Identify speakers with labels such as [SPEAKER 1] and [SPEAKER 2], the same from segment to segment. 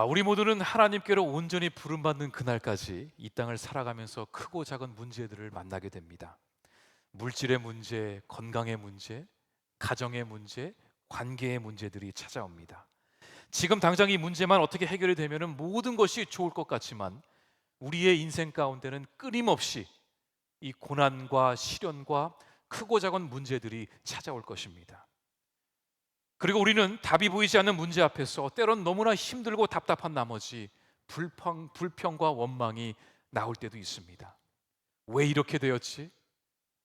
[SPEAKER 1] 우리 모두는 하나님께로 온전히 부름받는 그날까지 이 땅을 살아가면서 크고 작은 문제들을 만나게 됩니다. 물질의 문제, 건강의 문제, 가정의 문제, 관계의 문제들이 찾아옵니다. 지금 당장 이 문제만 어떻게 해결이 되면 모든 것이 좋을 것 같지만 우리의 인생 가운데는 끊임없이 이 고난과 시련과 크고 작은 문제들이 찾아올 것입니다. 그리고 우리는 답이 보이지 않는 문제 앞에서 때론 너무나 힘들고 답답한 나머지 불평과 원망이 나올 때도 있습니다. 왜 이렇게 되었지?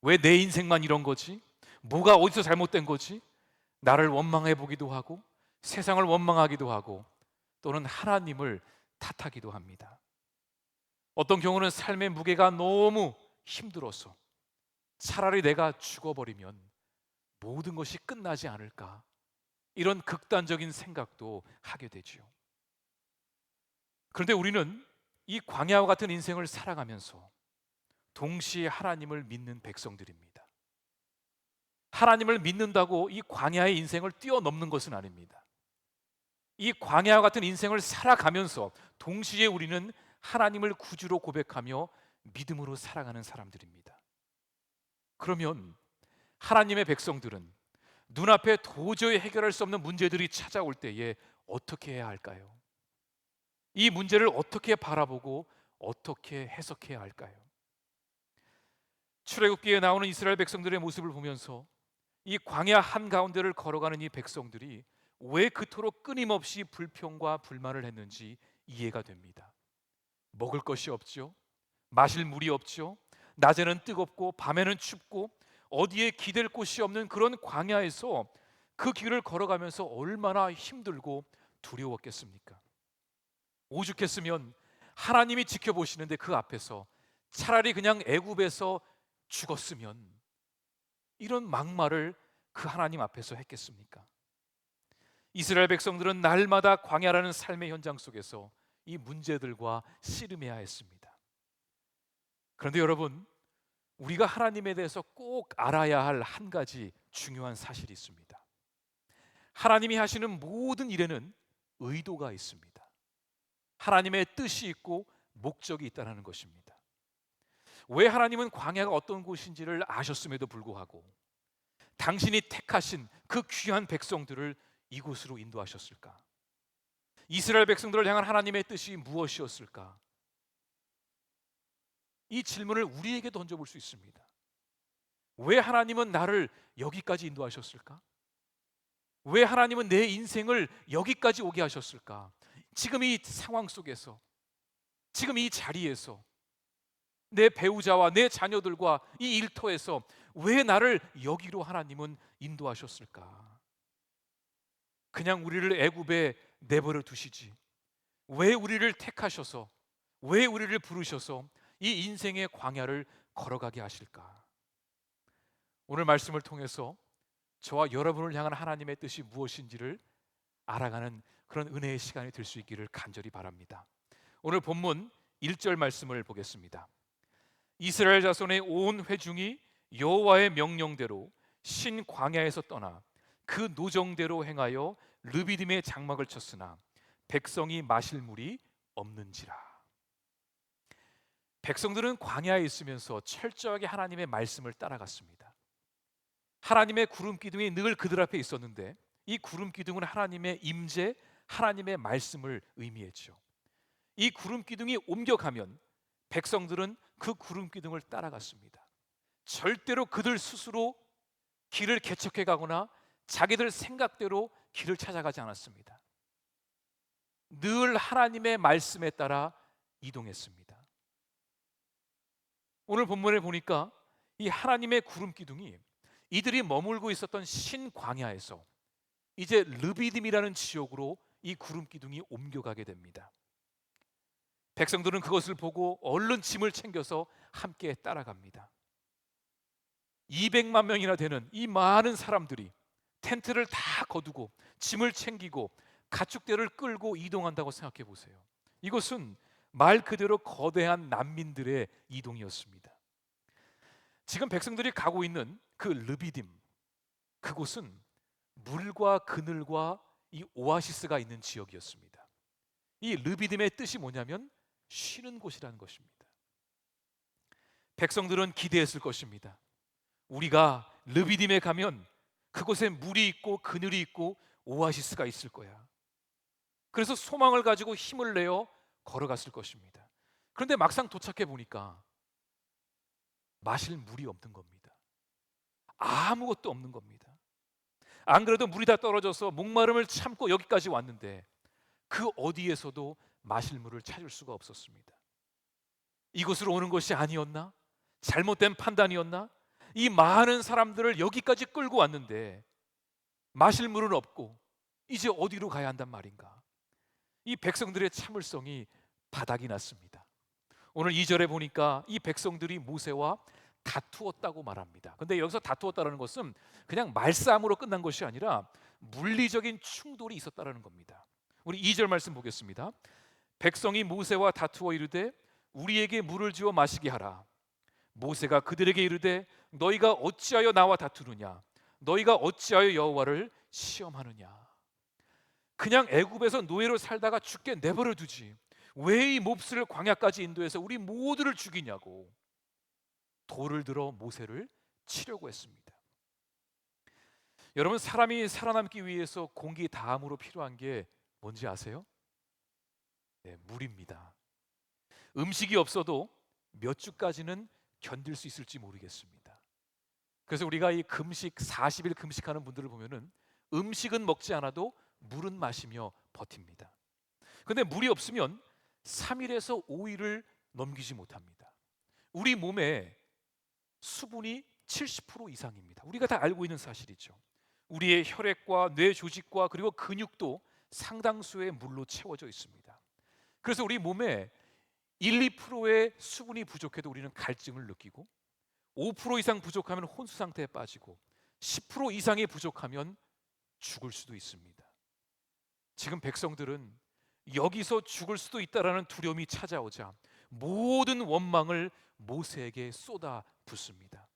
[SPEAKER 1] 왜 내 인생만 이런 거지? 뭐가 어디서 잘못된 거지? 나를 원망해 보기도 하고 세상을 원망하기도 하고 또는 하나님을 탓하기도 합니다. 어떤 경우는 삶의 무게가 너무 힘들어서 차라리 내가 죽어버리면 모든 것이 끝나지 않을까, 이런 극단적인 생각도 하게 되지요. 그런데 우리는 이 광야와 같은 인생을 살아가면서 동시에 하나님을 믿는 백성들입니다. 하나님을 믿는다고 이 광야의 인생을 뛰어넘는 것은 아닙니다. 이 광야와 같은 인생을 살아가면서 동시에 우리는 하나님을 구주로 고백하며 믿음으로 살아가는 사람들입니다. 그러면 하나님의 백성들은 눈앞에 도저히 해결할 수 없는 문제들이 찾아올 때에 어떻게 해야 할까요? 이 문제를 어떻게 바라보고 어떻게 해석해야 할까요? 출애굽기에 나오는 이스라엘 백성들의 모습을 보면서 이 광야 한가운데를 걸어가는 이 백성들이 왜 그토록 끊임없이 불평과 불만을 했는지 이해가 됩니다. 먹을 것이 없죠. 마실 물이 없죠. 낮에는 뜨겁고 밤에는 춥고 어디에 기댈 곳이 없는 그런 광야에서 그 길을 걸어가면서 얼마나 힘들고 두려웠겠습니까? 오죽했으면 하나님이 지켜보시는데 그 앞에서 차라리 그냥 애굽에서 죽었으면, 이런 막말을 그 하나님 앞에서 했겠습니까? 이스라엘 백성들은 날마다 광야라는 삶의 현장 속에서 이 문제들과 씨름해야 했습니다. 그런데 여러분, 우리가 하나님에 대해서 꼭 알아야 할 한 가지 중요한 사실이 있습니다. 하나님이 하시는 모든 일에는 의도가 있습니다. 하나님의 뜻이 있고 목적이 있다는 것입니다. 왜 하나님은 광야가 어떤 곳인지를 아셨음에도 불구하고 당신이 택하신 그 귀한 백성들을 이곳으로 인도하셨을까? 이스라엘 백성들을 향한 하나님의 뜻이 무엇이었을까? 이 질문을 우리에게 던져볼 수 있습니다. 왜 하나님은 나를 여기까지 인도하셨을까? 왜 하나님은 내 인생을 여기까지 오게 하셨을까? 지금 이 상황 속에서, 지금 이 자리에서, 내 배우자와 내 자녀들과 이 일터에서 왜 나를 여기로 하나님은 인도하셨을까? 그냥 우리를 애굽에 내버려 두시지 왜 우리를 택하셔서, 왜 우리를 부르셔서 이 인생의 광야를 걸어가게 하실까? 오늘 말씀을 통해서 저와 여러분을 향한 하나님의 뜻이 무엇인지를 알아가는 그런 은혜의 시간이 될 수 있기를 간절히 바랍니다. 오늘 본문 1절 말씀을 보겠습니다. 이스라엘 자손의 온 회중이 여호와의 명령대로 신 광야에서 떠나 그 노정대로 행하여 르비딤의 장막을 쳤으나 백성이 마실 물이 없는지라. 백성들은 광야에 있으면서 철저하게 하나님의 말씀을 따라갔습니다. 하나님의 구름 기둥이 늘 그들 앞에 있었는데 이 구름 기둥은 하나님의 임재, 하나님의 말씀을 의미했죠. 이 구름 기둥이 옮겨가면 백성들은 그 구름 기둥을 따라갔습니다. 절대로 그들 스스로 길을 개척해 가거나 자기들 생각대로 길을 찾아가지 않았습니다. 늘 하나님의 말씀에 따라 이동했습니다. 오늘 본문에 보니까 이 하나님의 구름 기둥이 이들이 머물고 있었던 신광야에서 이제 르비딤이라는 지역으로 이 구름 기둥이 옮겨가게 됩니다. 백성들은 그것을 보고 얼른 짐을 챙겨서 함께 따라갑니다. 200만 명이나 되는 이 많은 사람들이 텐트를 다 거두고 짐을 챙기고 가축대를 끌고 이동한다고 생각해 보세요. 이것은 말 그대로 거대한 난민들의 이동이었습니다. 지금 백성들이 가고 있는 그 르비딤, 그곳은 물과 그늘과 이 오아시스가 있는 지역이었습니다. 이 르비딤의 뜻이 뭐냐면 쉬는 곳이라는 것입니다. 백성들은 기대했을 것입니다. 우리가 르비딤에 가면 그곳에 물이 있고 그늘이 있고 오아시스가 있을 거야. 그래서 소망을 가지고 힘을 내어 걸어갔을 것입니다. 그런데 막상 도착해 보니까 마실 물이 없는 겁니다. 아무것도 없는 겁니다. 안 그래도 물이 다 떨어져서 목마름을 참고 여기까지 왔는데 그 어디에서도 마실 물을 찾을 수가 없었습니다. 이곳으로 오는 것이 아니었나? 잘못된 판단이었나? 이 많은 사람들을 여기까지 끌고 왔는데 마실 물은 없고 이제 어디로 가야 한단 말인가? 이 백성들의 참을성이 바닥이 났습니다. 오늘 2절에 보니까 이 백성들이 모세와 다투었다고 말합니다. 근데 여기서 다투었다는 것은 그냥 말싸움으로 끝난 것이 아니라 물리적인 충돌이 있었다는 겁니다. 우리 2절 말씀 보겠습니다. 백성이 모세와 다투어 이르되 우리에게 물을 주어 마시게 하라. 모세가 그들에게 이르되 너희가 어찌하여 나와 다투느냐? 너희가 어찌하여 여호와를 시험하느냐? 그냥 애굽에서 노예로 살다가 죽게 내버려 두지 왜 이 몹쓸 광야까지 인도해서 우리 모두를 죽이냐고 돌을 들어 모세를 치려고 했습니다. 여러분, 사람이 살아남기 위해서 공기 다음으로 필요한 게 뭔지 아세요? 네, 물입니다. 음식이 없어도 몇 주까지는 견딜 수 있을지 모르겠습니다. 그래서 우리가 이 금식 40일 금식하는 분들을 보면은 음식은 먹지 않아도 물은 마시며 버팁니다. 근데 물이 없으면 3일에서 5일을 넘기지 못합니다. 우리 몸에 수분이 70% 이상입니다. 우리가 다 알고 있는 사실이죠. 우리의 혈액과 뇌 조직과 그리고 근육도 상당수의 물로 채워져 있습니다. 그래서 우리 몸에 1, 2%의 수분이 부족해도 우리는 갈증을 느끼고 5% 이상 부족하면 혼수 상태에 빠지고 10% 이상이 부족하면 죽을 수도 있습니다. 지금 백성들은 여기서 죽을 수도 있다라는 두려움이 찾아오자 모든 원망을 모세에게 쏟아 붓습니다.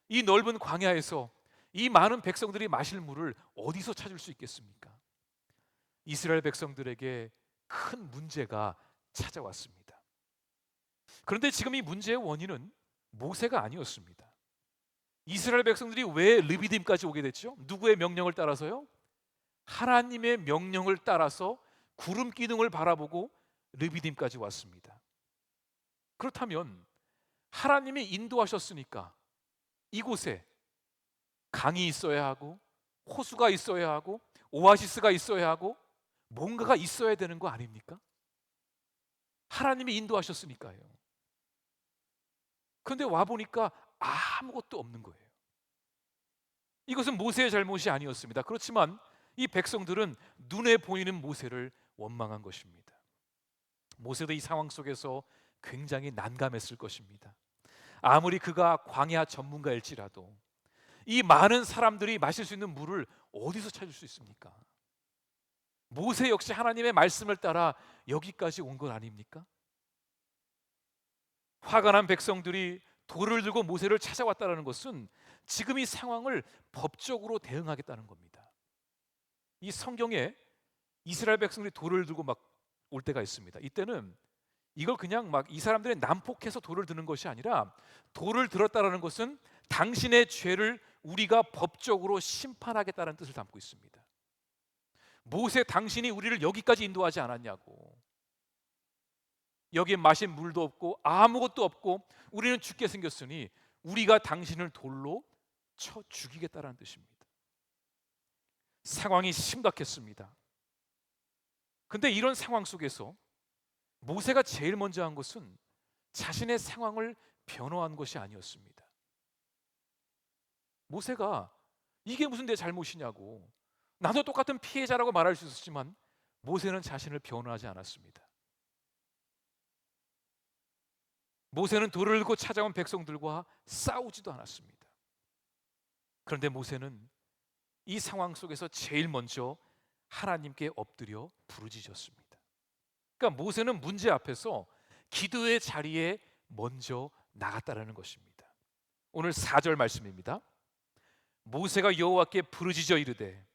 [SPEAKER 1] 이 넓은 광야에서 이 많은 백성들이 마실 물을 어디서 찾을 수 있겠습니까? 이스라엘 백성들에게 큰 문제가 찾아왔습니다. 그런데 지금 이 문제의 원인은 모세가 아니었습니다. 이스라엘 백성들이 왜 르비딤까지 오게 됐죠? 누구의 명령을 따라서요? 하나님의 명령을 따라서 구름 기둥을 바라보고 르비딤까지 왔습니다. 그렇다면 하나님이 인도하셨으니까 이곳에 강이 있어야 하고 호수가 있어야 하고 오아시스가 있어야 하고 뭔가가 있어야 되는 거 아닙니까? 하나님이 인도하셨으니까요. 그런데 와보니까 아무것도 없는 거예요. 이것은 모세의 잘못이 아니었습니다. 그렇지만 이 백성들은 눈에 보이는 모세를 원망한 것입니다. 모세도 이 상황 속에서 굉장히 난감했을 것입니다. 아무리 그가 광야 전문가일지라도 이 많은 사람들이 마실 수 있는 물을 어디서 찾을 수 있습니까? 모세 역시 하나님의 말씀을 따라 여기까지 온 건 아닙니까? 화가 난 백성들이 돌을 들고 모세를 찾아왔다는 것은 지금 이 상황을 법적으로 대응하겠다는 겁니다. 이 성경에 이스라엘 백성들이 돌을 들고 막 올 때가 있습니다. 이때는 이걸 그냥 막 이 사람들이 난폭해서 돌을 드는 것이 아니라 돌을 들었다라는 것은 당신의 죄를 우리가 법적으로 심판하겠다는 뜻을 담고 있습니다. 모세, 당신이 우리를 여기까지 인도하지 않았냐고. 여기에 마실 물도 없고 아무것도 없고 우리는 죽게 생겼으니 우리가 당신을 돌로 쳐 죽이겠다라는 뜻입니다. 상황이 심각했습니다. 근데 이런 상황 속에서 모세가 제일 먼저 한 것은 자신의 상황을 변호한 것이 아니었습니다. 모세가 이게 무슨 내 잘못이냐고, 나도 똑같은 피해자라고 말할 수 있었지만 모세는 자신을 변호하지 않았습니다. 모세는 돌을 들고 찾아온 백성들과 싸우지도 않았습니다. 그런데 모세는 이 상황 속에서 제일 먼저 하나님께 엎드려 부르짖었습니다. 그러니까 모세는 문제 앞에서 기도의 자리에 먼저 나갔다라는 것입니다. 오늘 4절 말씀입니다. 모세가 여호와께 부르짖어 이르되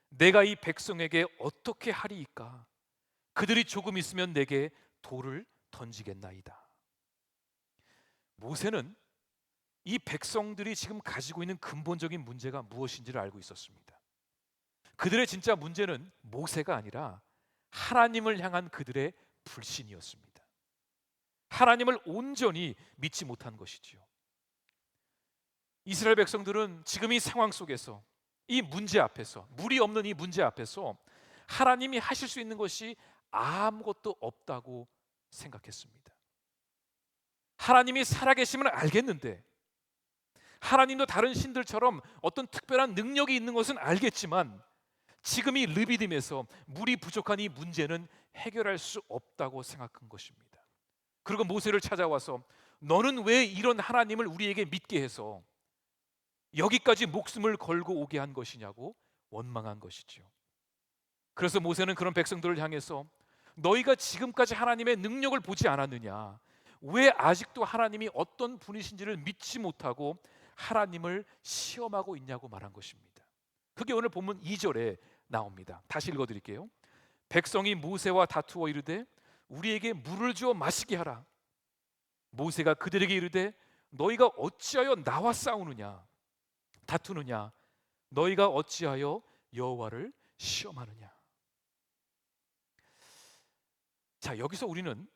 [SPEAKER 1] 내가 이 백성에게 어떻게 하리이까? 그들이 조금 있으면 내게 돌을 던지겠나이다. 모세는 이 백성들이 지금 가지고 있는 근본적인 문제가 무엇인지를 알고 있었습니다. 그들의 진짜 문제는 모세가 아니라 하나님을 향한 그들의 불신이었습니다. 하나님을 온전히 믿지 못한 것이지요. 이스라엘 백성들은 지금 이 상황 속에서, 이 문제 앞에서, 물이 없는 이 문제 앞에서 하나님이 하실 수 있는 것이 아무것도 없다고 생각했습니다. 하나님이 살아계심을 알겠는데, 하나님도 다른 신들처럼 어떤 특별한 능력이 있는 것은 알겠지만, 지금 이 르비딤에서 물이 부족한 이 문제는 해결할 수 없다고 생각한 것입니다. 그리고 모세를 찾아와서 너는 왜 이런 하나님을 우리에게 믿게 해서 여기까지 목숨을 걸고 오게 한 것이냐고 원망한 것이죠. 그래서 모세는 그런 백성들을 향해서 너희가 지금까지 하나님의 능력을 보지 않았느냐? 왜 아직도 하나님이 어떤 분이신지를 믿지 못하고 하나님을 시험하고 있냐고 말한 것입니다. 그게 오늘 본문 2절에 나옵니다. 다시 읽어드릴게요. 백성이 모세와 다투어 이르되 우리에게 물을 주어 마시게 하라. 모세가 그들에게 이르되 너희가 어찌하여 나와 싸우느냐 다투느냐 너희가 어찌하여 여호와를 시험하느냐. 자, 여기서 우리는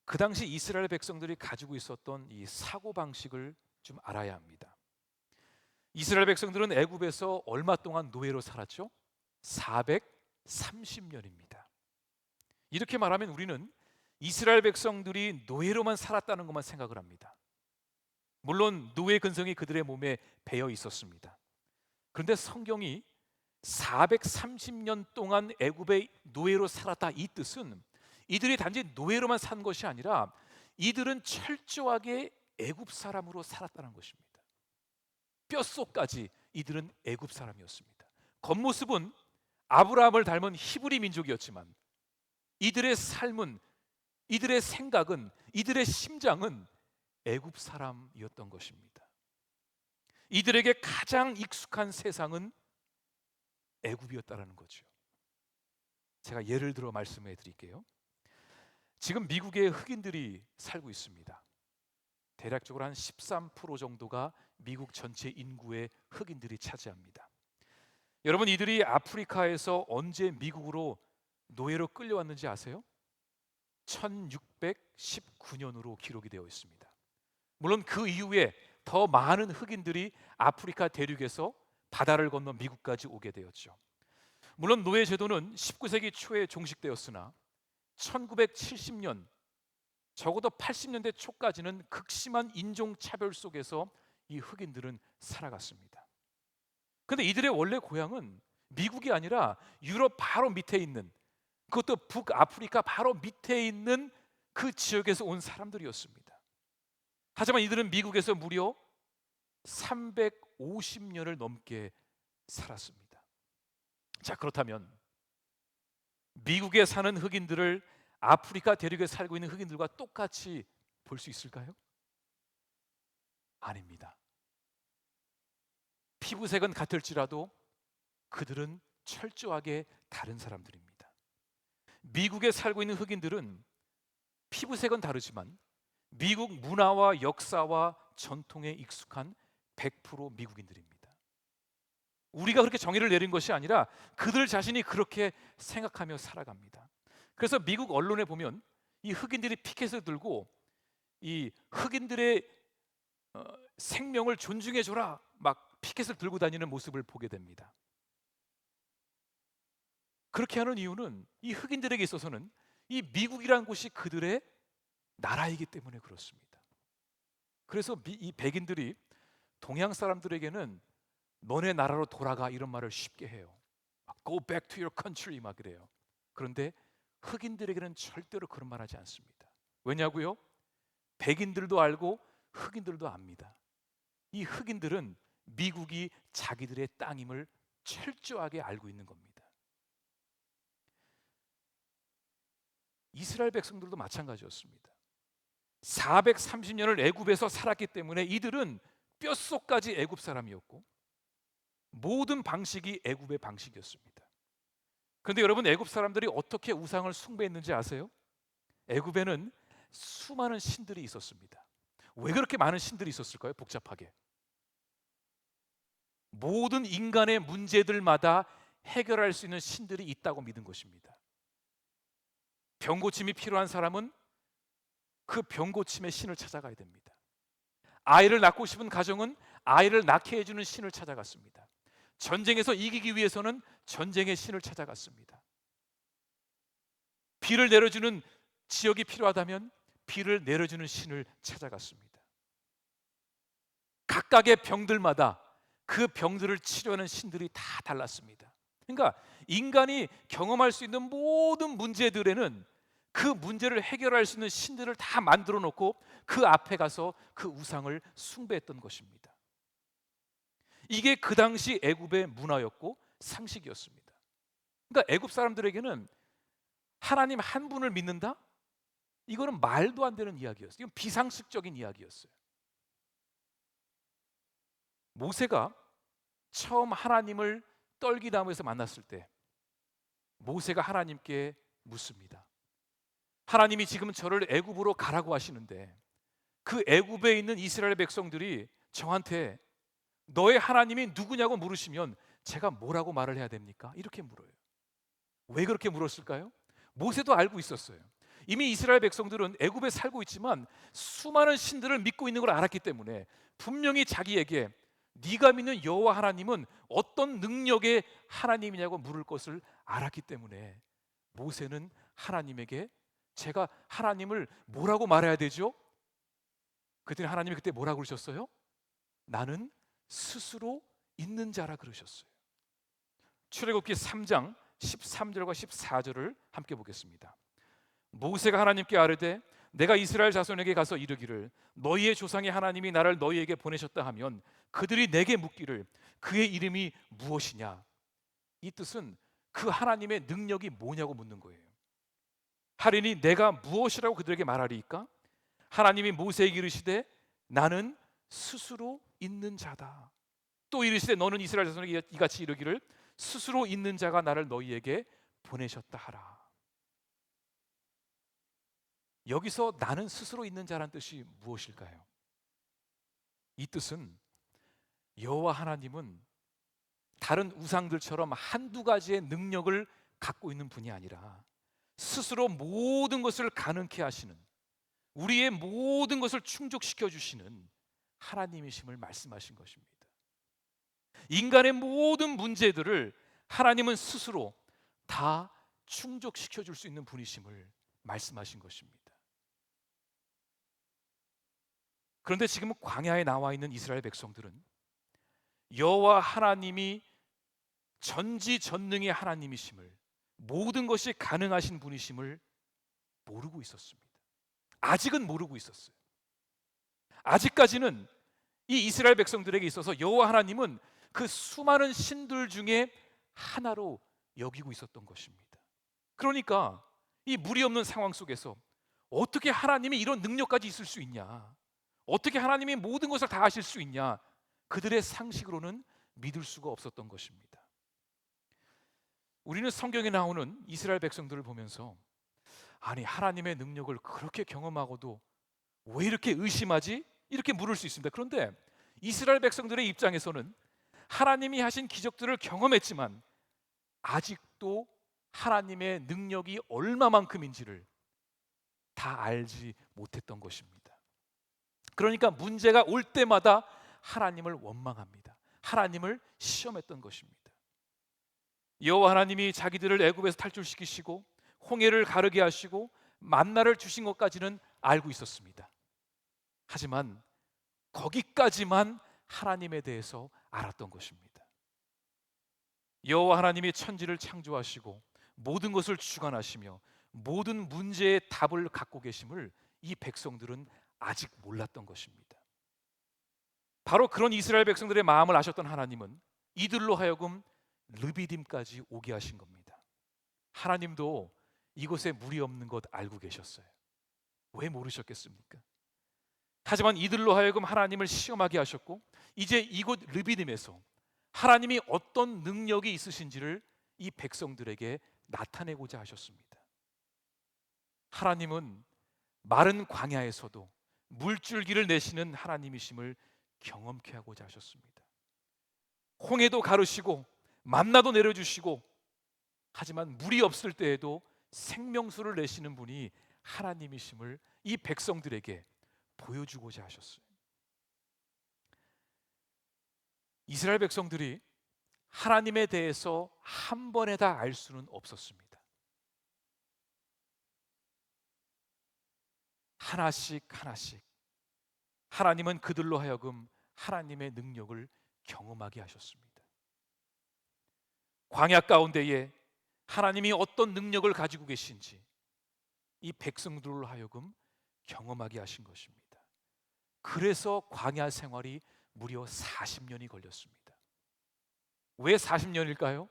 [SPEAKER 1] 그 당시 이스라엘 백성들이 가지고 있었던 이 사고방식을 좀 알아야 합니다. 이스라엘 백성들은 애굽에서 얼마 동안 노예로 살았죠? 430년입니다. 이렇게 말하면 우리는 이스라엘 백성들이 노예로만 살았다는 것만 생각을 합니다. 물론 노예 근성이 그들의 몸에 배어 있었습니다. 그런데 성경이 430년 동안 애굽의 노예로 살았다, 이 뜻은 이들이 단지 노예로만 산 것이 아니라 이들은 철저하게 애굽 사람으로 살았다는 것입니다. 뼛속까지 이들은 애굽 사람이었습니다. 겉모습은 아브라함을 닮은 히브리 민족이었지만 이들의 삶은, 이들의 생각은, 이들의 심장은 애굽 사람이었던 것입니다. 이들에게 가장 익숙한 세상은 애굽이었다라는 거죠. 제가 예를 들어 말씀해 드릴게요. 지금 미국에 흑인들이 살고 있습니다. 대략적으로 한 13% 정도가 미국 전체 인구의 흑인들이 차지합니다. 여러분, 이들이 아프리카에서 언제 미국으로 노예로 끌려왔는지 아세요? 1619년으로 기록이 되어 있습니다. 물론 그 이후에 더 많은 흑인들이 아프리카 대륙에서 바다를 건너 미국까지 오게 되었죠. 물론 노예 제도는 19세기 초에 종식되었으나 1970년, 적어도 80년대 초까지는 극심한 인종차별 속에서 이 흑인들은 살아갔습니다. 그런데 이들의 원래 고향은 미국이 아니라 유럽 바로 밑에 있는, 그것도 북아프리카 바로 밑에 있는 그 지역에서 온 사람들이었습니다. 하지만 이들은 미국에서 무려 350년을 넘게 살았습니다. 자, 그렇다면 미국에 사는 흑인들을 아프리카 대륙에 살고 있는 흑인들과 똑같이 볼 수 있을까요? 아닙니다. 피부색은 같을지라도 그들은 철저하게 다른 사람들입니다. 미국에 살고 있는 흑인들은 피부색은 다르지만 미국 문화와 역사와 전통에 익숙한 100% 미국인들입니다. 우리가 그렇게 정의를 내린 것이 아니라 그들 자신이 그렇게 생각하며 살아갑니다. 그래서 미국 언론에 보면 이 흑인들이 피켓을 들고 이 흑인들의 생명을 존중해줘라 막 피켓을 들고 다니는 모습을 보게 됩니다. 그렇게 하는 이유는 이 흑인들에게 있어서는 이 미국이라는 곳이 그들의 나라이기 때문에 그렇습니다. 그래서 이 백인들이 동양 사람들에게는 너네 나라로 돌아가 이런 말을 쉽게 해요. Go back to your country 막 그래요. 그런데 흑인들에게는 절대로 그런 말 하지 않습니다. 왜냐고요? 백인들도 알고 흑인들도 압니다. 이 흑인들은 미국이 자기들의 땅임을 철저하게 알고 있는 겁니다. 이스라엘 백성들도 마찬가지였습니다. 430년을 애굽에서 살았기 때문에 이들은 뼛속까지 애굽 사람이었고 모든 방식이 애굽의 방식이었습니다. 그런데 여러분, 애굽 사람들이 어떻게 우상을 숭배했는지 아세요? 애굽에는 수많은 신들이 있었습니다. 왜 그렇게 많은 신들이 있었을까요? 복잡하게. 모든 인간의 문제들마다 해결할 수 있는 신들이 있다고 믿은 것입니다. 병고침이 필요한 사람은 그 병고침의 신을 찾아가야 됩니다. 아이를 낳고 싶은 가정은 아이를 낳게 해주는 신을 찾아갔습니다. 전쟁에서 이기기 위해서는 전쟁의 신을 찾아갔습니다. 비를 내려주는 지역이 필요하다면 비를 내려주는 신을 찾아갔습니다. 각각의 병들마다 그 병들을 치료하는 신들이 다 달랐습니다. 그러니까 인간이 경험할 수 있는 모든 문제들에는 그 문제를 해결할 수 있는 신들을 다 만들어 놓고 그 앞에 가서 그 우상을 숭배했던 것입니다. 이게 그 당시 애굽의 문화였고 상식이었습니다. 그러니까 애굽 사람들에게는 하나님 한 분을 믿는다? 이거는 말도 안 되는 이야기였어요. 이건 비상식적인 이야기였어요. 모세가 처음 하나님을 떨기나무에서 만났을 때 모세가 하나님께 묻습니다. 하나님이 지금 저를 애굽으로 가라고 하시는데 그 애굽에 있는 이스라엘 백성들이 저한테 너의 하나님이 누구냐고 물으시면 제가 뭐라고 말을 해야 됩니까? 이렇게 물어요. 왜 그렇게 물었을까요? 모세도 알고 있었어요. 이미 이스라엘 백성들은 애굽에 살고 있지만 수많은 신들을 믿고 있는 걸 알았기 때문에 분명히 자기에게 네가 믿는 여호와 하나님은 어떤 능력의 하나님이냐고 물을 것을 알았기 때문에 모세는 하나님에게 제가 하나님을 뭐라고 말해야 되죠? 그랬더니 하나님이 그때 뭐라고 그러셨어요? 나는 스스로 있는 자라 그러셨어요. 출애굽기 3장 13절과 14절을 함께 보겠습니다. 모세가 하나님께 아뢰되 내가 이스라엘 자손에게 가서 이르기를 너희의 조상의 하나님이 나를 너희에게 보내셨다 하면 그들이 내게 묻기를 그의 이름이 무엇이냐? 이 뜻은 그 하나님의 능력이 뭐냐고 묻는 거예요. 하리니 내가 무엇이라고 그들에게 말하리이까? 하나님이 모세에게 이르시되 나는 스스로 있는 자다. 또 이르시되 너는 이스라엘 자손에게 이같이 이르기를 스스로 있는 자가 나를 너희에게 보내셨다 하라. 여기서 나는 스스로 있는 자란 뜻이 무엇일까요? 이 뜻은 여호와 하나님은 다른 우상들처럼 한두 가지의 능력을 갖고 있는 분이 아니라 스스로 모든 것을 가능케 하시는, 우리의 모든 것을 충족시켜 주시는 하나님이심을 말씀하신 것입니다. 인간의 모든 문제들을 하나님은 스스로 다 충족시켜 줄 수 있는 분이심을 말씀하신 것입니다. 그런데 지금 광야에 나와 있는 이스라엘 백성들은 여호와 하나님이 전지전능의 하나님이심을, 모든 것이 가능하신 분이심을 모르고 있었습니다. 아직은 모르고 있었어요. 아직까지는 이 이스라엘 백성들에게 있어서 여호와 하나님은 그 수많은 신들 중에 하나로 여기고 있었던 것입니다. 그러니까 이 무리 없는 상황 속에서 어떻게 하나님이 이런 능력까지 있을 수 있냐, 어떻게 하나님이 모든 것을 다 하실 수 있냐, 그들의 상식으로는 믿을 수가 없었던 것입니다. 우리는 성경에 나오는 이스라엘 백성들을 보면서 아니 하나님의 능력을 그렇게 경험하고도 왜 이렇게 의심하지? 이렇게 물을 수 있습니다. 그런데 이스라엘 백성들의 입장에서는 하나님이 하신 기적들을 경험했지만 아직도 하나님의 능력이 얼마만큼인지를 다 알지 못했던 것입니다. 그러니까 문제가 올 때마다 하나님을 원망합니다. 하나님을 시험했던 것입니다. 여호와 하나님이 자기들을 애굽에서 탈출시키시고 홍해를 가르게 하시고 만나를 주신 것까지는 알고 있었습니다. 하지만 거기까지만 하나님에 대해서 알았던 것입니다. 여호와 하나님이 천지를 창조하시고 모든 것을 주관하시며 모든 문제의 답을 갖고 계심을 이 백성들은 아직 몰랐던 것입니다. 바로 그런 이스라엘 백성들의 마음을 아셨던 하나님은 이들로 하여금 르비딤까지 오게 하신 겁니다. 하나님도 이곳에 물이 없는 것 알고 계셨어요. 왜 모르셨겠습니까? 하지만 이들로 하여금 하나님을 시험하게 하셨고 이제 이곳 르비딤에서 하나님이 어떤 능력이 있으신지를 이 백성들에게 나타내고자 하셨습니다. 하나님은 마른 광야에서도 물줄기를 내시는 하나님이심을 경험케 하고자 하셨습니다. 홍해도 가르시고 만나도 내려주시고, 하지만 물이 없을 때에도 생명수를 내시는 분이 하나님이심을 이 백성들에게 보여주고자 하셨어요. 이스라엘 백성들이 하나님에 대해서 한 번에 다 알 수는 없었습니다. 하나씩 하나씩 하나님은 그들로 하여금 하나님의 능력을 경험하게 하셨습니다. 광야 가운데에 하나님이 어떤 능력을 가지고 계신지 이 백성들로 하여금 경험하게 하신 것입니다. 그래서 광야 생활이 무려 40년이 걸렸습니다. 왜 40년일까요?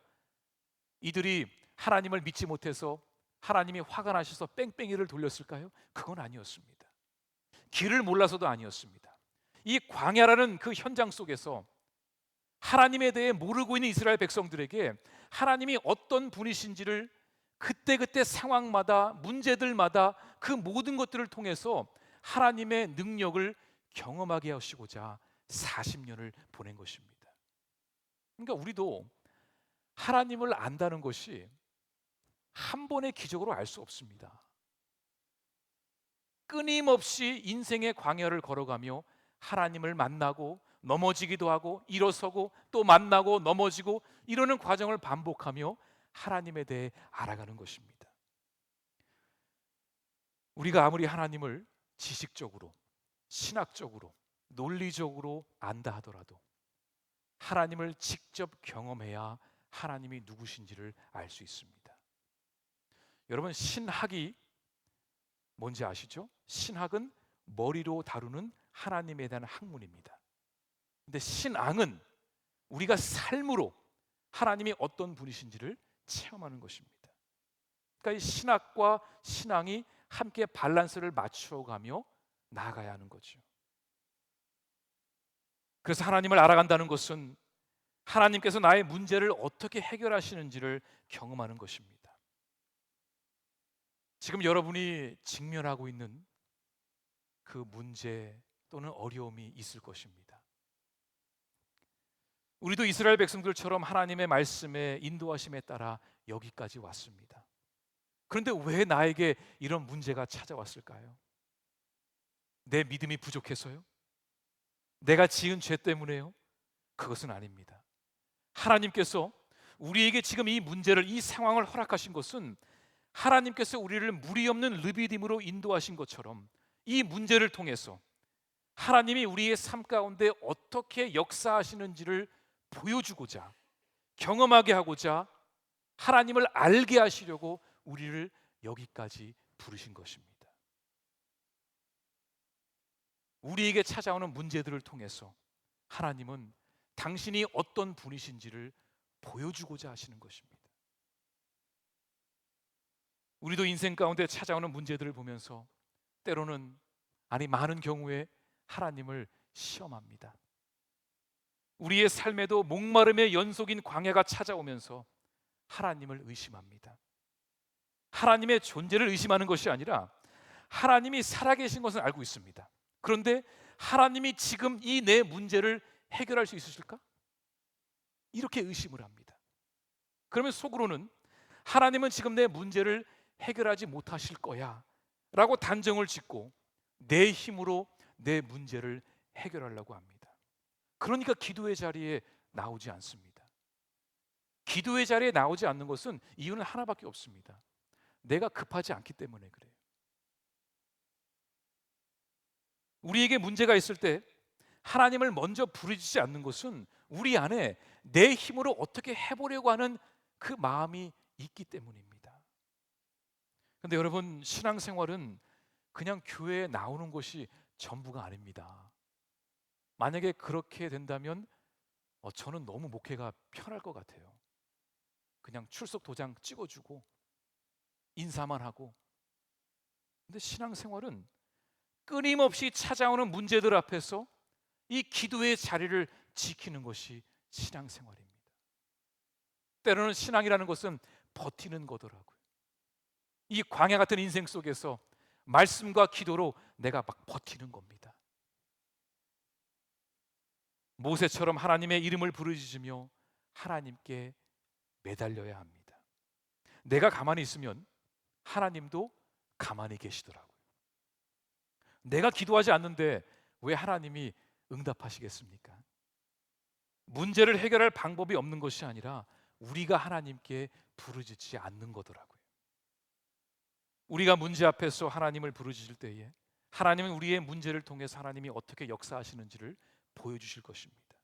[SPEAKER 1] 이들이 하나님을 믿지 못해서 하나님이 화가 나셔서 뺑뺑이를 돌렸을까요? 그건 아니었습니다. 길을 몰라서도 아니었습니다. 이 광야라는 그 현장 속에서 하나님에 대해 모르고 있는 이스라엘 백성들에게 하나님이 어떤 분이신지를 그때그때 상황마다 문제들마다 그 모든 것들을 통해서 하나님의 능력을 경험하게 하시고자 40년을 보낸 것입니다. 그러니까 우리도 하나님을 안다는 것이 한 번의 기적으로 알 수 없습니다. 끊임없이 인생의 광야를 걸어가며 하나님을 만나고 넘어지기도 하고 일어서고 또 만나고 넘어지고 이러는 과정을 반복하며 하나님에 대해 알아가는 것입니다. 우리가 아무리 하나님을 지식적으로, 신학적으로, 논리적으로 안다 하더라도 하나님을 직접 경험해야 하나님이 누구신지를 알 수 있습니다. 여러분, 신학이 뭔지 아시죠? 신학은 머리로 다루는 하나님에 대한 학문입니다. 근데 신앙은 우리가 삶으로 하나님이 어떤 분이신지를 체험하는 것입니다. 그러니까 이 신학과 신앙이 함께 밸런스를 맞추어가며 나아가야 하는 거죠. 그래서 하나님을 알아간다는 것은 하나님께서 나의 문제를 어떻게 해결하시는지를 경험하는 것입니다. 지금 여러분이 직면하고 있는 그 문제 또는 어려움이 있을 것입니다. 우리도 이스라엘 백성들처럼 하나님의 말씀에 인도하심에 따라 여기까지 왔습니다. 그런데 왜 나에게 이런 문제가 찾아왔을까요? 내 믿음이 부족해서요? 내가 지은 죄 때문에요? 그것은 아닙니다. 하나님께서 우리에게 지금 이 문제를, 이 상황을 허락하신 것은 하나님께서 우리를 무리 없는 르비딤으로 인도하신 것처럼 이 문제를 통해서 하나님이 우리의 삶 가운데 어떻게 역사하시는지를 보여주고자, 경험하게 하고자, 하나님을 알게 하시려고 우리를 여기까지 부르신 것입니다. 우리에게 찾아오는 문제들을 통해서 하나님은 당신이 어떤 분이신지를 보여주고자 하시는 것입니다. 우리도 인생 가운데 찾아오는 문제들을 보면서 때로는, 아니 많은 경우에 하나님을 시험합니다. 우리의 삶에도 목마름의 연속인 광야가 찾아오면서 하나님을 의심합니다. 하나님의 존재를 의심하는 것이 아니라 하나님이 살아계신 것은 알고 있습니다. 그런데 하나님이 지금 이 내 문제를 해결할 수 있으실까? 이렇게 의심을 합니다. 그러면 속으로는 하나님은 지금 내 문제를 해결하지 못하실 거야 라고 단정을 짓고 내 힘으로 내 문제를 해결하려고 합니다. 그러니까 기도의 자리에 나오지 않습니다. 기도의 자리에 나오지 않는 것은 이유는 하나밖에 없습니다. 내가 급하지 않기 때문에 그래요. 우리에게 문제가 있을 때 하나님을 먼저 부르짖지 않는 것은 우리 안에 내 힘으로 어떻게 해보려고 하는 그 마음이 있기 때문입니다. 그런데 여러분, 신앙생활은 그냥 교회에 나오는 것이 전부가 아닙니다. 만약에 그렇게 된다면 저는 너무 목회가 편할 것 같아요. 그냥 출석 도장 찍어주고 인사만 하고. 근데 신앙생활은 끊임없이 찾아오는 문제들 앞에서 이 기도의 자리를 지키는 것이 신앙생활입니다. 때로는 신앙이라는 것은 버티는 거더라고요. 이 광야 같은 인생 속에서 말씀과 기도로 내가 막 버티는 겁니다. 모세처럼 하나님의 이름을 부르짖으며 하나님께 매달려야 합니다. 내가 가만히 있으면 하나님도 가만히 계시더라고요. 내가 기도하지 않는데 왜 하나님이 응답하시겠습니까? 문제를 해결할 방법이 없는 것이 아니라 우리가 하나님께 부르짖지 않는 거더라고요. 우리가 문제 앞에서 하나님을 부르짖을 때에 하나님은 우리의 문제를 통해서 하나님이 어떻게 역사하시는지를 보여주실 것입니다.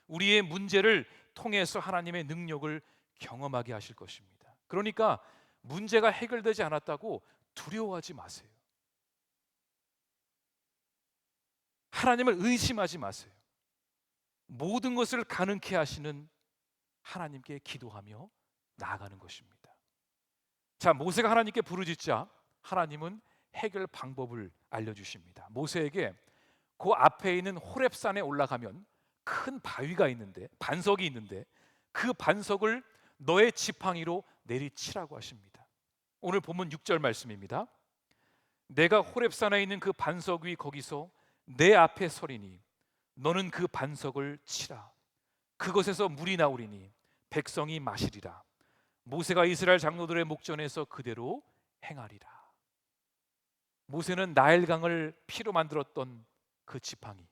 [SPEAKER 1] 우리의 문제를 통해서 하나님의 능력을 경험하게 하실 것입니다. 그러니까 문제가 해결되지 않았다고 두려워하지 마세요. 하나님을 의심하지 마세요. 모든 것을 가능케 하시는 하나님께 기도하며 나아가는 것입니다. 자, 모세가 하나님께 부르짖자 하나님은 해결 방법을 알려주십니다. 모세에게 그 앞에 있는 호렙산에 올라가면 큰 바위가 있는데, 반석이 있는데 그 반석을 너의 지팡이로 내리치라고 하십니다. 오늘 본문 6절 말씀입니다. 내가 호렙산에 있는 그 반석 위 거기서 내 앞에 서리니 너는 그 반석을 치라. 그것에서 물이 나오리니 백성이 마시리라. 모세가 이스라엘 장로들의 목전에서 그대로 행하리라. 모세는 나일강을 피로 만들었던 그 지팡이,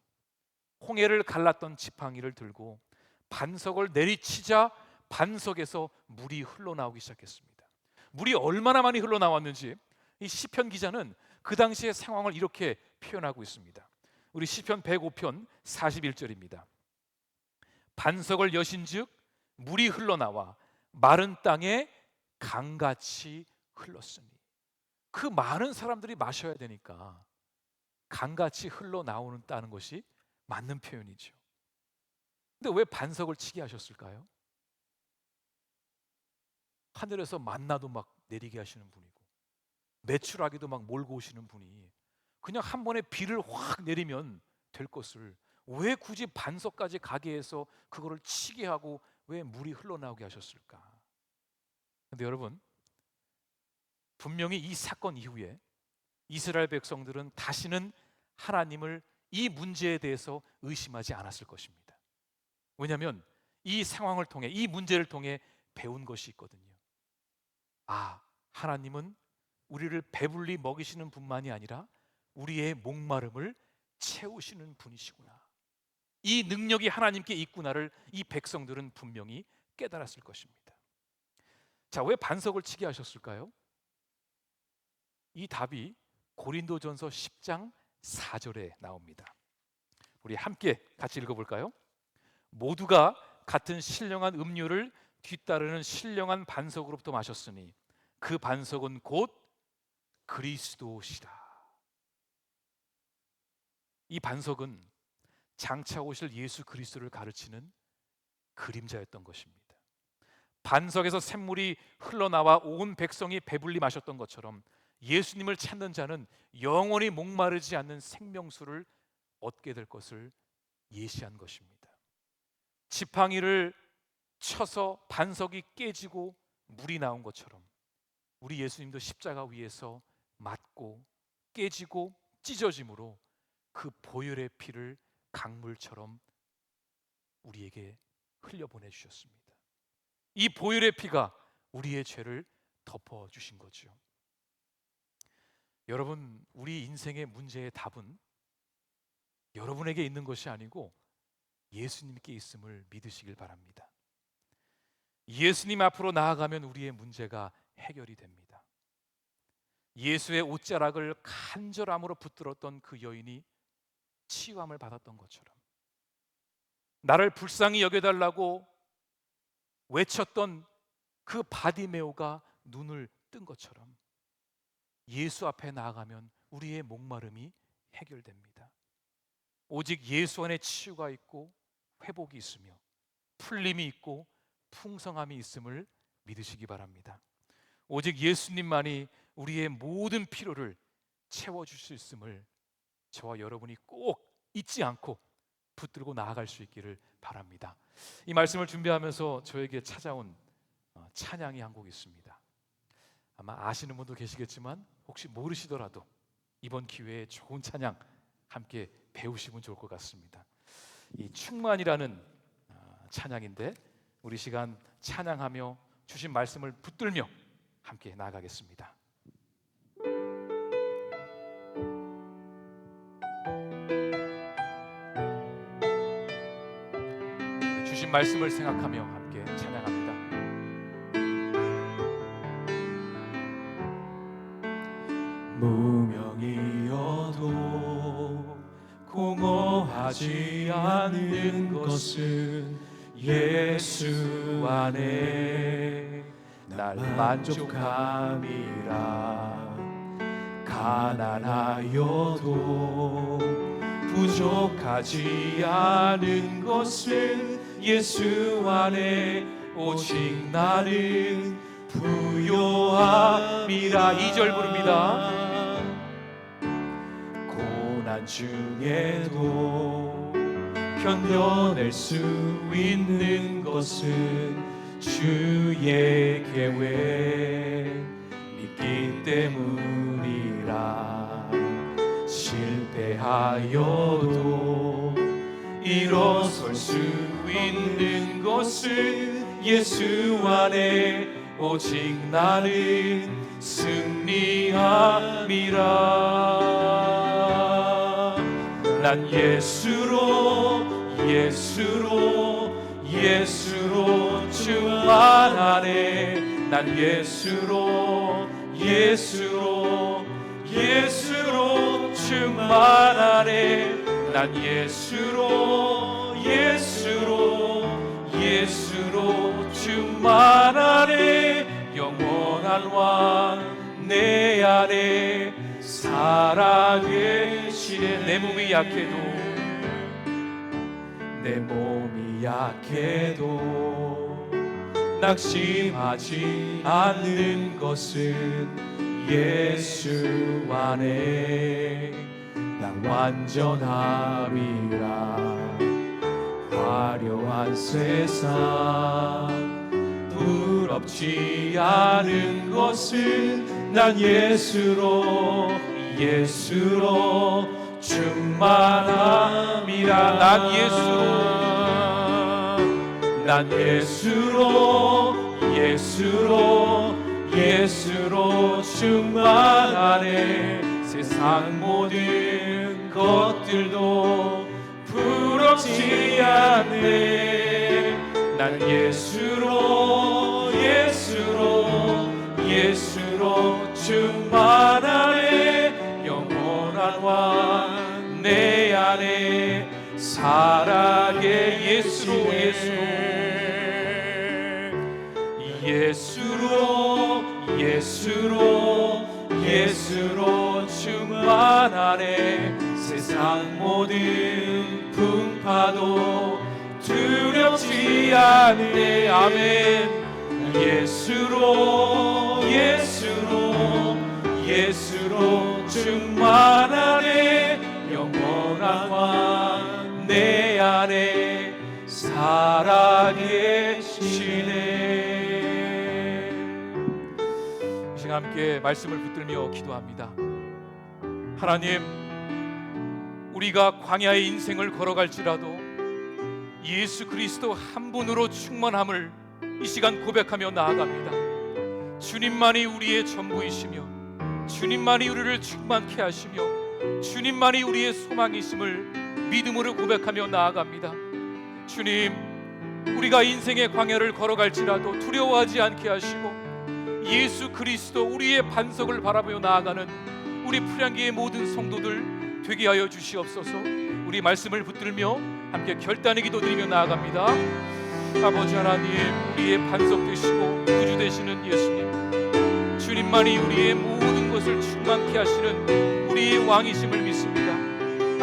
[SPEAKER 1] 홍해를 갈랐던 지팡이를 들고 반석을 내리치자 반석에서 물이 흘러나오기 시작했습니다. 물이 얼마나 많이 흘러나왔는지 이 시편 기자는 그 당시의 상황을 이렇게 표현하고 있습니다. 우리 시편 105편 41절입니다. 반석을 여신즉 물이 흘러나와 마른 땅에 강같이 흘렀으니. 그 많은 사람들이 마셔야 되니까 강같이 흘러나오는다는 것이 맞는 표현이죠. 근데 왜 반석을 치게 하셨을까요? 하늘에서 만나도 막 내리게 하시는 분이고 메추라기도 막 몰고 오시는 분이 그냥 한 번에 비를 확 내리면 될 것을 왜 굳이 반석까지 가게 해서 그거를 치게 하고 왜 물이 흘러나오게 하셨을까? 근데 여러분, 분명히 이 사건 이후에 이스라엘 백성들은 다시는 하나님을 이 문제에 대해서 의심하지 않았을 것입니다. 왜냐하면 이 상황을 통해, 이 문제를 통해 배운 것이 있거든요. 아, 하나님은 우리를 배불리 먹이시는 분만이 아니라 우리의 목마름을 채우시는 분이시구나. 이 능력이 하나님께 있구나를 이 백성들은 분명히 깨달았을 것입니다. 자, 왜 반석을 치게 하셨을까요? 이 답이 고린도전서 10장 4절에 나옵니다. 우리 함께 같이 읽어볼까요? 모두가 같은 신령한 음료를 뒤따르는 신령한 반석으로부터 마셨으니 그 반석은 곧 그리스도시라. 이 반석은 장차 오실 예수 그리스도를 가르치는 그림자였던 것입니다. 반석에서 샘물이 흘러나와 온 백성이 배불리 마셨던 것처럼 예수님을 찾는 자는 영원히 목마르지 않는 생명수를 얻게 될 것을 예시한 것입니다. 지팡이를 쳐서 반석이 깨지고 물이 나온 것처럼 우리 예수님도 십자가 위에서 맞고 깨지고 찢어짐으로 그 보혈의 피를 강물처럼 우리에게 흘려보내 주셨습니다. 이 보혈의 피가 우리의 죄를 덮어주신 거죠. 여러분, 우리 인생의 문제의 답은 여러분에게 있는 것이 아니고 예수님께 있음을 믿으시길 바랍니다. 예수님 앞으로 나아가면 우리의 문제가 해결이 됩니다. 예수의 옷자락을 간절함으로 붙들었던 그 여인이 치유함을 받았던 것처럼, 나를 불쌍히 여겨달라고 외쳤던 그 바디메오가 눈을 뜬 것처럼 예수 앞에 나아가면 우리의 목마름이 해결됩니다. 오직 예수 안에 치유가 있고 회복이 있으며 풀림이 있고 풍성함이 있음을 믿으시기 바랍니다. 오직 예수님만이 우리의 모든 필요를 채워줄 수 있음을 저와 여러분이 꼭 잊지 않고 붙들고 나아갈 수 있기를 바랍니다. 이 말씀을 준비하면서 저에게 찾아온 찬양이 한 곡 있습니다. 아마 아시는 분도 계시겠지만 혹시 모르시더라도 이번 기회에 좋은 찬양 함께 배우시면 좋을 것 같습니다. 이 충만이라는 찬양인데 우리 시간 찬양하며 주신 말씀을 붙들며 함께 나아가겠습니다. 주신 말씀을 생각하며 함께 찬양합니다.
[SPEAKER 2] 무명이어도 공허하지 않는 것은 예수 안에 날 만족함이라. 가난하여도 부족하지 않은 것은 예수 안에 오직 나는 부요함이라. 2절 부릅니다. 고난 중에도 견뎌낼 수 있는 것은 주의 계획 믿기 때문이라. 실패하여도 일어설 수 있는 것은 예수 안에 오직 나는 승리함이라. 난 예수로 충만하네. 난 예수로 충만하네. 난 예수로 충만하네. 영원한 왕 내 안에 살아계시네. 내 몸이 약해도 낙심하지 않는 것은 예수 안에 난 완전함이라. 화려한 세상 부럽지 않은 것은 난 예수로 충만함이라. 난 예수로 충만하네. 세상 모든 것들도 부럽지 않네. 난 예수로 충만하네. 영원한 왕 내 안에 살아계. 예수로 충만하네. 세상 모든 풍파도 두렵지 않네. 아멘. 예수로 충만하네. 영원한 왕 내 안에 살아계시네.
[SPEAKER 1] 이 시간 함께 말씀을 붙들며 기도합니다. 하나님, 우리가 광야의 인생을 걸어갈지라도 예수 그리스도 한 분으로 충만함을 이 시간 고백하며 나아갑니다. 주님만이 우리의 전부이시며 주님만이 우리를 충만케 하시며 주님만이 우리의 소망이심을 믿음으로 고백하며 나아갑니다. 주님, 우리가 인생의 광야를 걸어갈지라도 두려워하지 않게 하시고 예수 그리스도 우리의 반석을 바라보며 나아가는 우리 풀향기의 모든 성도들 되게 하여 주시옵소서. 우리 말씀을 붙들며 함께 결단의 기도드리며 나아갑니다. 아버지 하나님, 우리의 반석 되시고 구주 되시는 예수님, 주님만이 우리의 모든 것을 충만케 하시는 우리의 왕이심을 믿습니다.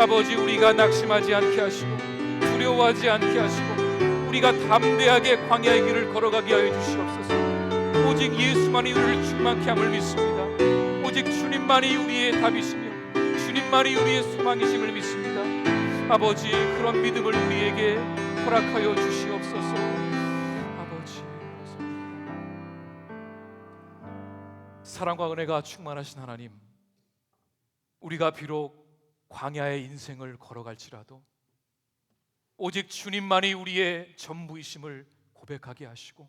[SPEAKER 1] 아버지, 우리가 낙심하지 않게 하시고 두려워하지 않게 하시고 우리가 담대하게 광야의 길을 걸어가게 하여 주시옵소서. 오직 예수만이 우리를 충만케 함을 믿습니다. 오직 주님만이 우리의 답이시며 주님만이 우리의 소망이심을 믿습니다. 아버지, 그런 믿음을 우리에게 허락하여 주시옵소서. 아버지, 사랑과 은혜가 충만하신 하나님, 우리가 비록 광야의 인생을 걸어갈지라도 오직 주님만이 우리의 전부이심을 고백하게 하시고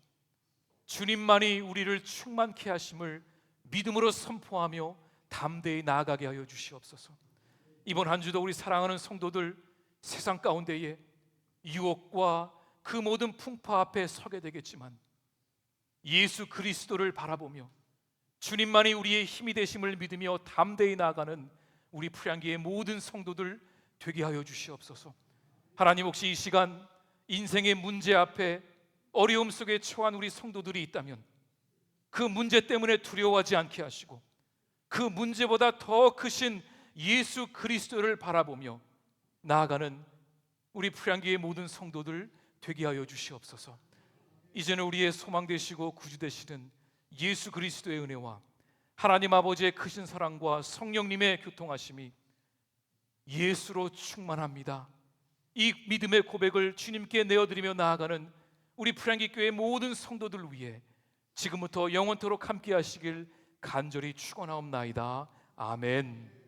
[SPEAKER 1] 주님만이 우리를 충만케 하심을 믿음으로 선포하며 담대히 나아가게 하여 주시옵소서. 이번 한 주도 우리 사랑하는 성도들 세상 가운데에 유혹과 그 모든 풍파 앞에 서게 되겠지만 예수 그리스도를 바라보며 주님만이 우리의 힘이 되심을 믿으며 담대히 나아가는 우리 프량기의 모든 성도들 되게 하여 주시옵소서. 하나님, 혹시 이 시간 인생의 문제 앞에 어려움 속에 처한 우리 성도들이 있다면 그 문제 때문에 두려워하지 않게 하시고 그 문제보다 더 크신 예수 그리스도를 바라보며 나아가는 우리 프량기의 모든 성도들 되게 하여 주시옵소서. 이제는 우리의 소망 되시고 구주 되시는 예수 그리스도의 은혜와 하나님 아버지의 크신 사랑과 성령님의 교통하심이 예수로 충만합니다. 이 믿음의 고백을 주님께 내어드리며 나아가는 우리 프량기 교회 모든 성도들 위해 지금부터 영원토록 함께 하시길 간절히 축원하옵나이다. 아멘.